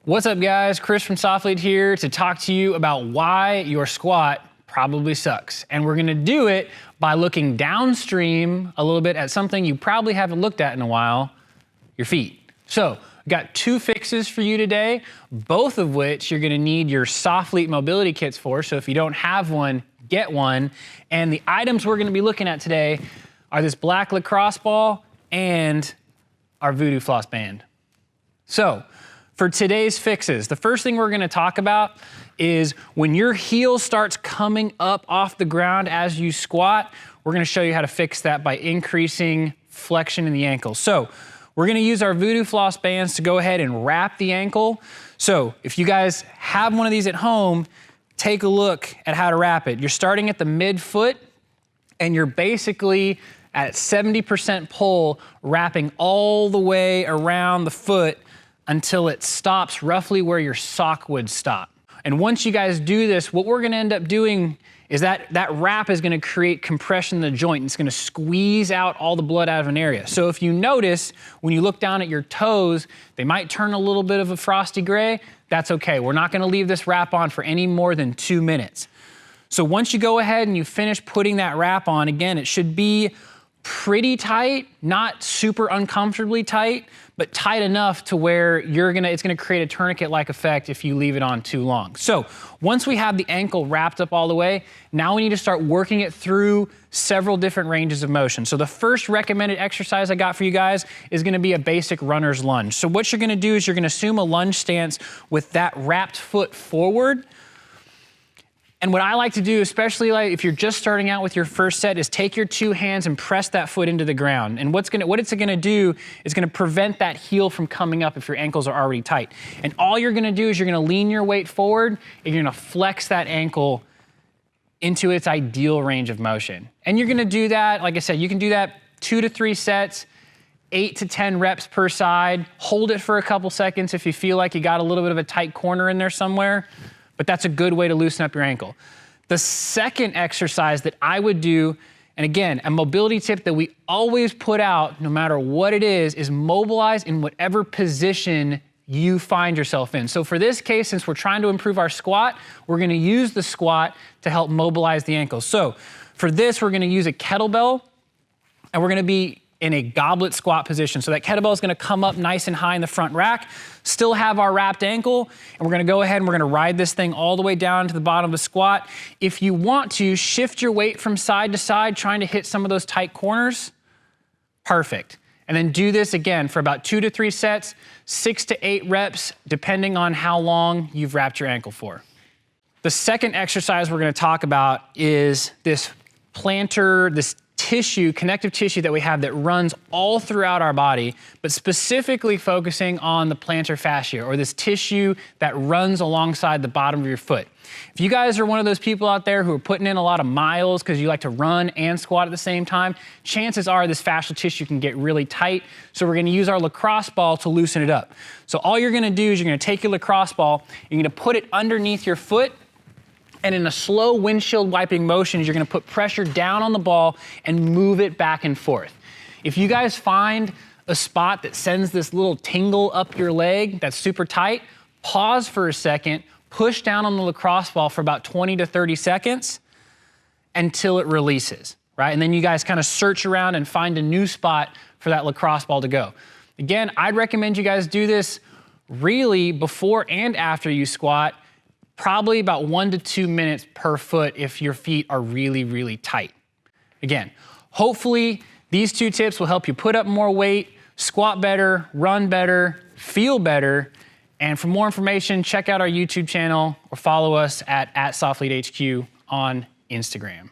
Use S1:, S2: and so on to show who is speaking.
S1: What's up guys, Chris from SOFLETE here to talk to you about why your squat probably sucks. And we're gonna do it by looking downstream a little bit at something you probably haven't looked at in a while, your feet. So, got two fixes for you today, both of which you're gonna need your SOFLETE mobility kits for, so if you don't have one, get one. And the items we're gonna be looking at today are this black lacrosse ball and our voodoo floss band. So, for today's fixes, the first thing we're gonna talk about is when your heel starts coming up off the ground as you squat, we're gonna show you how to fix that by increasing flexion in the ankle. So we're gonna use our voodoo floss bands to go ahead and wrap the ankle. So if you guys have one of these at home, take a look at how to wrap it. You're starting at the midfoot and you're basically at 70% pull, wrapping all the way around the foot until it stops roughly where your sock would stop. And once you guys do this, what we're gonna end up doing is that wrap is gonna create compression in the joint. It's gonna squeeze out all the blood out of an area. So if you notice, when you look down at your toes, they might turn a little bit of a frosty gray. That's okay. We're not gonna leave this wrap on for any more than 2 minutes. So once you go ahead and you finish putting that wrap on, again, it should be pretty tight, not super uncomfortably tight, but tight enough to where it's gonna create a tourniquet-like effect if you leave it on too long. So once we have the ankle wrapped up all the way, now we need to start working it through several different ranges of motion. So the first recommended exercise I got for you guys is gonna be a basic runner's lunge. So what you're gonna do is you're gonna assume a lunge stance with that wrapped foot forward. And what I like to do, especially like if you're just starting out with your first set, is take your two hands and press that foot into the ground. And what it's gonna do is gonna prevent that heel from coming up if your ankles are already tight. And all you're gonna do is you're gonna lean your weight forward and you're gonna flex that ankle into its ideal range of motion. And you're gonna do that, like I said, you can do that 2 to 3 sets, 8 to 10 reps per side. Hold it for a couple seconds if you feel like you got a little bit of a tight corner in there somewhere. But that's a good way to loosen up your ankle. The second exercise that I would do, and again, a mobility tip that we always put out, no matter what it is mobilize in whatever position you find yourself in. So for this case, since we're trying to improve our squat, we're gonna use the squat to help mobilize the ankles. So for this, we're gonna use a kettlebell, and we're gonna be in a goblet squat position. So that kettlebell is gonna come up nice and high in the front rack, still have our wrapped ankle, and we're gonna go ahead and we're gonna ride this thing all the way down to the bottom of the squat. If you want to, shift your weight from side to side, trying to hit some of those tight corners, perfect. And then do this again for about 2 to 3 sets, 6 to 8 reps, depending on how long you've wrapped your ankle for. The second exercise we're gonna talk about is this plantar, this connective tissue that we have that runs all throughout our body, but specifically focusing on the plantar fascia, or this tissue that runs alongside the bottom of your foot. If you guys are one of those people out there who are putting in a lot of miles because you like to run and squat at the same time, chances are this fascial tissue can get really tight. So we're gonna use our lacrosse ball to loosen it up. So all you're gonna do is you're gonna take your lacrosse ball, you're gonna put it underneath your foot, and in a slow windshield wiping motion, you're gonna put pressure down on the ball and move it back and forth. If you guys find a spot that sends this little tingle up your leg that's super tight, pause for a second, push down on the lacrosse ball for about 20 to 30 seconds until it releases, right? And then you guys kind of search around and find a new spot for that lacrosse ball to go. Again, I'd recommend you guys do this really before and after you squat, probably about 1 to 2 minutes per foot if your feet are really, really tight. Again, hopefully these 2 tips will help you put up more weight, squat better, run better, feel better. And for more information, check out our YouTube channel or follow us at SOFLETE HQ on Instagram.